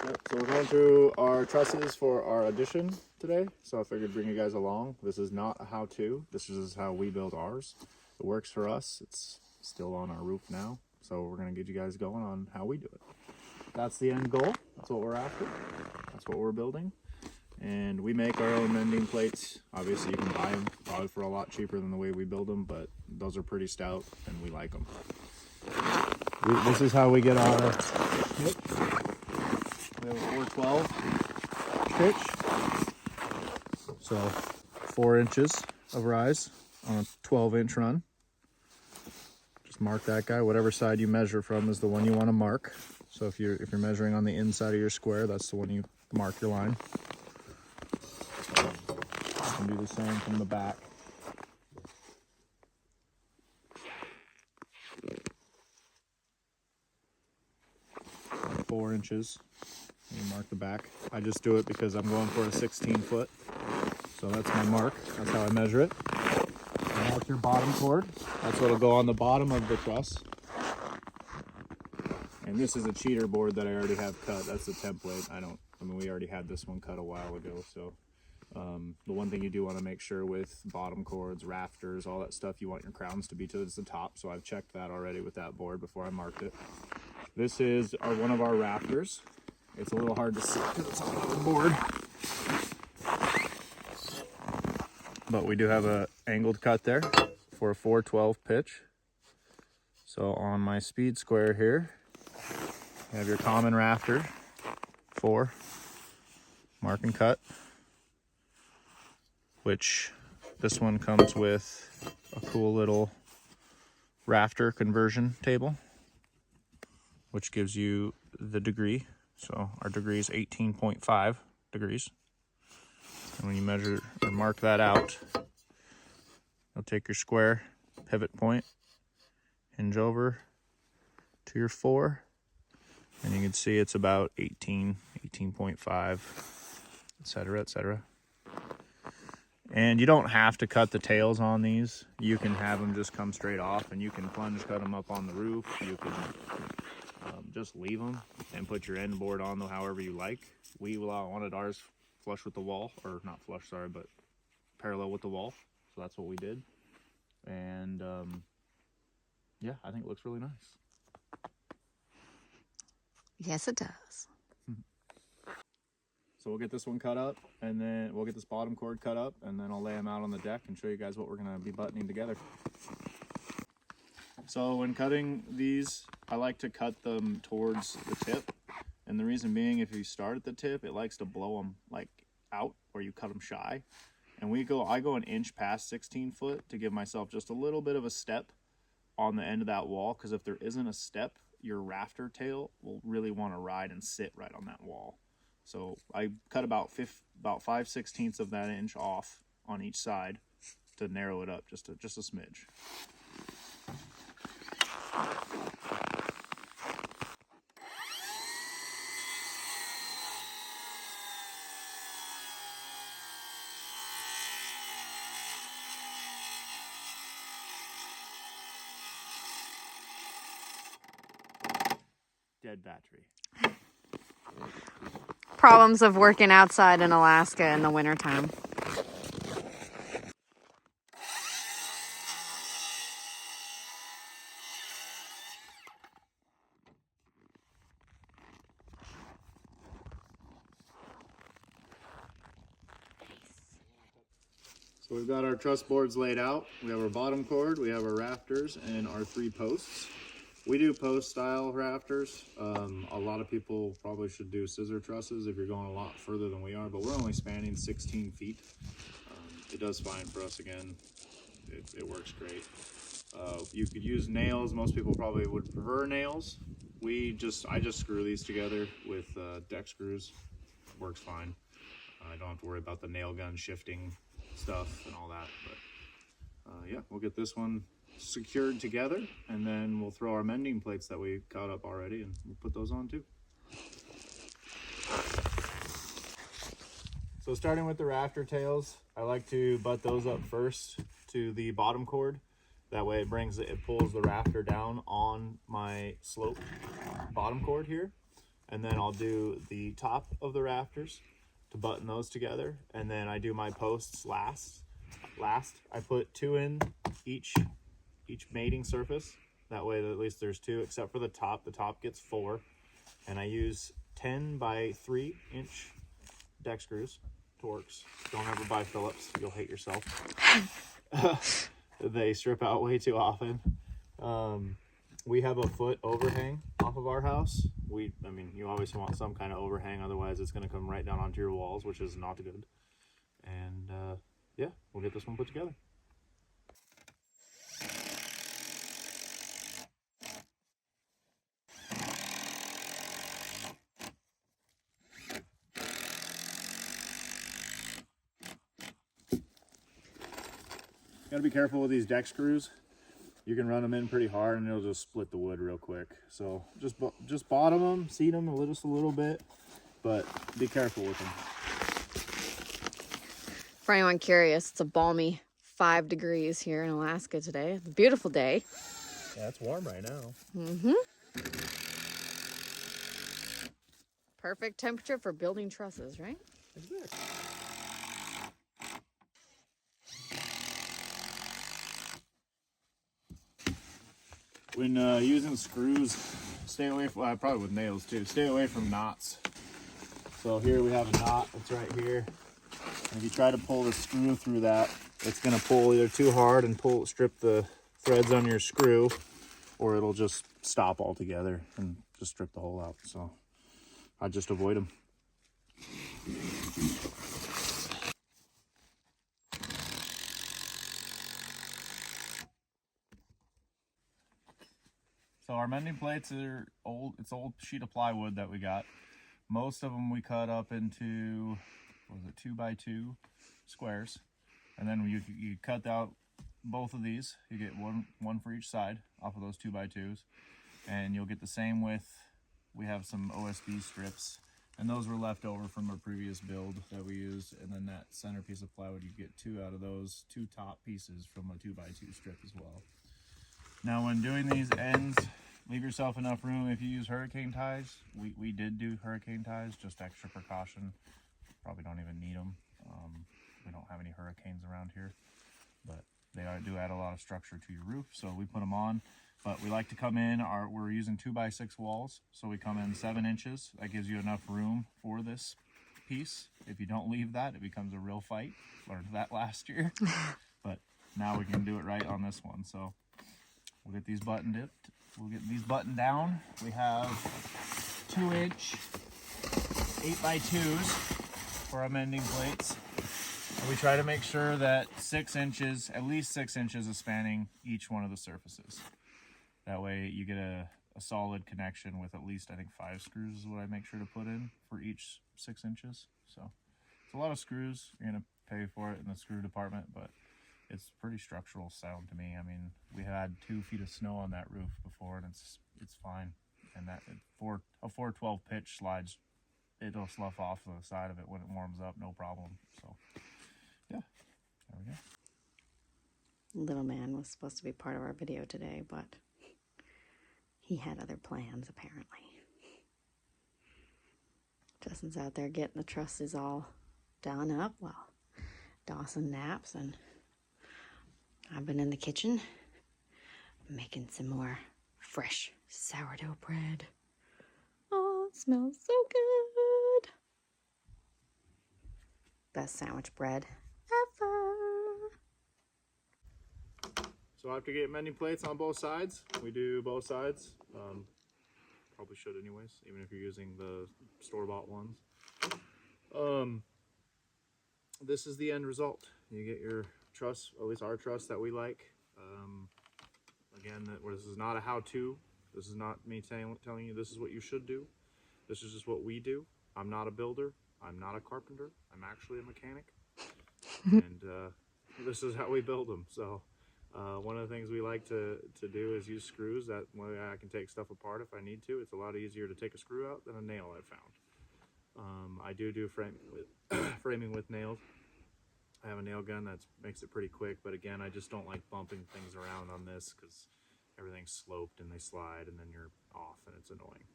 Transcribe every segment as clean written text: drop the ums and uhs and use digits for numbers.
Yep, so we're going through our trusses for our addition today. So I figured bring you guys along. This is not a how-to. This is how we build ours. It works for us. It's still on our roof now. So we're going to get you guys going on how we do it. That's the end goal. That's what we're after. That's what we're building. And we make our own mending plates. Obviously you can buy them probably for a lot cheaper than the way we build them, but those are pretty stout and we like them. This is how we get our, we have a 412 pitch. So 4 inches of rise on a 12-inch run. Just mark that guy. Whatever side you measure from is the one you want to mark. So if you're measuring on the inside of your square, that's the one you mark your line. You can do the same from the back. Like 4 inches. You mark the back. I just do it because I'm going for a 16-foot. So that's my mark. That's how I measure it. And that's your bottom cord. That's what'll go on the bottom of the truss. And this is a cheater board that I already have cut. That's the template. I mean, we already had this one cut a while ago. So the one thing you do want to make sure with bottom cords, rafters, all that stuff, you want your crowns to be to the top. So I've checked that already with that board before I marked it. This is one of our rafters. It's a little hard to see because it's on the board. But we do have a angled cut there for a 412 pitch. So on my speed square here, you have your common rafter, 4, mark and cut, which this one comes with a cool little rafter conversion table, which gives you the degree. So our degree is 18.5 degrees. And when you measure or mark that out, you'll take your square pivot point, hinge over to your 4, and you can see it's about 18, 18.5, etc., etc. And you don't have to cut the tails on these. You can have them just come straight off, and you can plunge cut them up on the roof. You can just leave them and put your end board on them however you like. We wanted ours flush with the wall, or not flush, sorry, but parallel with the wall. So that's what we did. And yeah, I think it looks really nice. Yes, it does. So we'll get this one cut up, and then we'll get this bottom cord cut up, and then I'll lay them out on the deck and show you guys what we're going to be buttoning together. So when cutting these, I like to cut them towards the tip. And the reason being, if you start at the tip, it likes to blow them like out, or you cut them shy. And I go an inch past 16 foot to give myself just a little bit of a step on the end of that wall, because if there isn't a step, your rafter tail will really want to ride and sit right on that wall. So I cut about 5/16 of that inch off on each side to narrow it up just a smidge. Dead battery. Problems of working outside in Alaska in the wintertime. So we've got our truss boards laid out. We have our bottom cord, we have our rafters, and our 3 posts. We do post style rafters. A lot of people probably should do scissor trusses if you're going a lot further than we are, but we're only spanning 16 feet. It does fine for us again. It works great. You could use nails. Most people probably would prefer nails. I just screw these together with deck screws. Works fine. I don't have to worry about the nail gun shifting stuff and all that, but yeah, we'll get this one secured together, and then we'll throw our mending plates that we cut up already, and we'll put those on too. So starting with the rafter tails, I like to butt those up first to the bottom cord. That way it pulls the rafter down on my slope bottom cord here. and then I'll do the top of the rafters to button those together, and then I do my posts last. I put 2 in each mating surface. That way at least there's 2, except for the top. The top gets 4, and I use 10 by 3 inch deck screws, Torx. Don't ever buy Phillips, you'll hate yourself. They strip out way too often. We have a foot overhang off of our house. I mean, you always want some kind of overhang, otherwise it's going to come right down onto your walls, which is not good. And yeah, we'll get this one put together. Gotta be careful with these deck screws. You can run them in pretty hard and it'll just split the wood real quick. So just bottom them, seat them a little bit, but be careful with them. For anyone curious, it's a balmy 5 degrees here in Alaska today. It's a beautiful day. Yeah, it's warm right now. Mm-hmm. Perfect temperature for building trusses, right? Exactly. When using screws, stay away from, probably with nails too, stay away from knots. So here we have a knot that's right here. And if you try to pull the screw through that, it's gonna pull either too hard and strip the threads on your screw, or it'll just stop altogether and just strip the hole out. So I just avoid them. So our mending plates are old. It's old sheet of plywood that we got. Most of them we cut up into, what was it, 2x2 squares, and then you cut out both of these. You get one for each side off of those 2x2s, and you'll get the same width. We have some OSB strips, and those were left over from our previous build that we used. And then that center piece of plywood, you get 2 out of those 2 top pieces from a 2x2 strip as well. Now when doing these ends, leave yourself enough room. If you use hurricane ties, we did do hurricane ties, just extra precaution. Probably don't even need them. We don't have any hurricanes around here, but they do add a lot of structure to your roof, so we put them on. But we like to come in, we're using 2x6 walls, so we come in 7 inches. That gives you enough room for this piece. If you don't leave that, it becomes a real fight. Learned that last year, but now we can do it right on this one. So we'll get these buttoned We'll get these buttoned down. We have 2-inch 8x2s for our mending plates. And we try to make sure that 6 inches, at least 6 inches, is spanning each one of the surfaces. That way you get a solid connection with at least, I think, 5 screws is what I make sure to put in for each 6 inches. So it's a lot of screws. You're gonna pay for it in the screw department, but it's pretty structural sound to me. I mean, we had 2 feet of snow on that roof before, and it's fine. And that a 412 pitch slides, it'll slough off the side of it when it warms up, no problem. So yeah, there we go. Little man was supposed to be part of our video today, but he had other plans apparently. Justin's out there getting the trusses all done up while Dawson naps, and I've been in the kitchen making some more fresh sourdough bread. Oh, it smells so good. Best sandwich bread ever. So after getting mending plates on both sides, we do both sides. Probably should anyways, even if you're using the store-bought ones. This is the end result. You get your truss, at least our truss that we like. Again, this is not a how-to. This is not me telling you this is what you should do. This is just what we do. I'm not a builder. I'm not a carpenter. I'm actually a mechanic. And this is how we build them. So one of the things we like to do is use screws. That way I can take stuff apart if I need to. It's a lot easier to take a screw out than a nail, I've found. I do framing with nails. I have a nail gun that makes it pretty quick, but again, I just don't like bumping things around on this because everything's sloped and they slide and then you're off and it's annoying.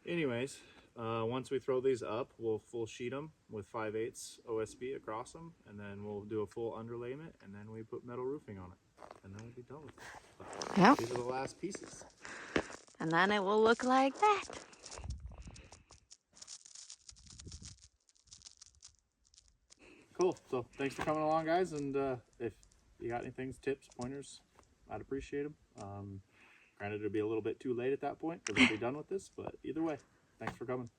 Anyways, once we throw these up, we'll full sheet them with 5/8 OSB across them, and then we'll do a full underlayment, and then we put metal roofing on it, and then we'll be done with it. But Yep. these are the last pieces. And then it will look like that. Cool. So thanks for coming along, guys. And if you got any things, tips, pointers, I'd appreciate them. Granted, it'll be a little bit too late at that point because we'll be done with this. But either way, thanks for coming.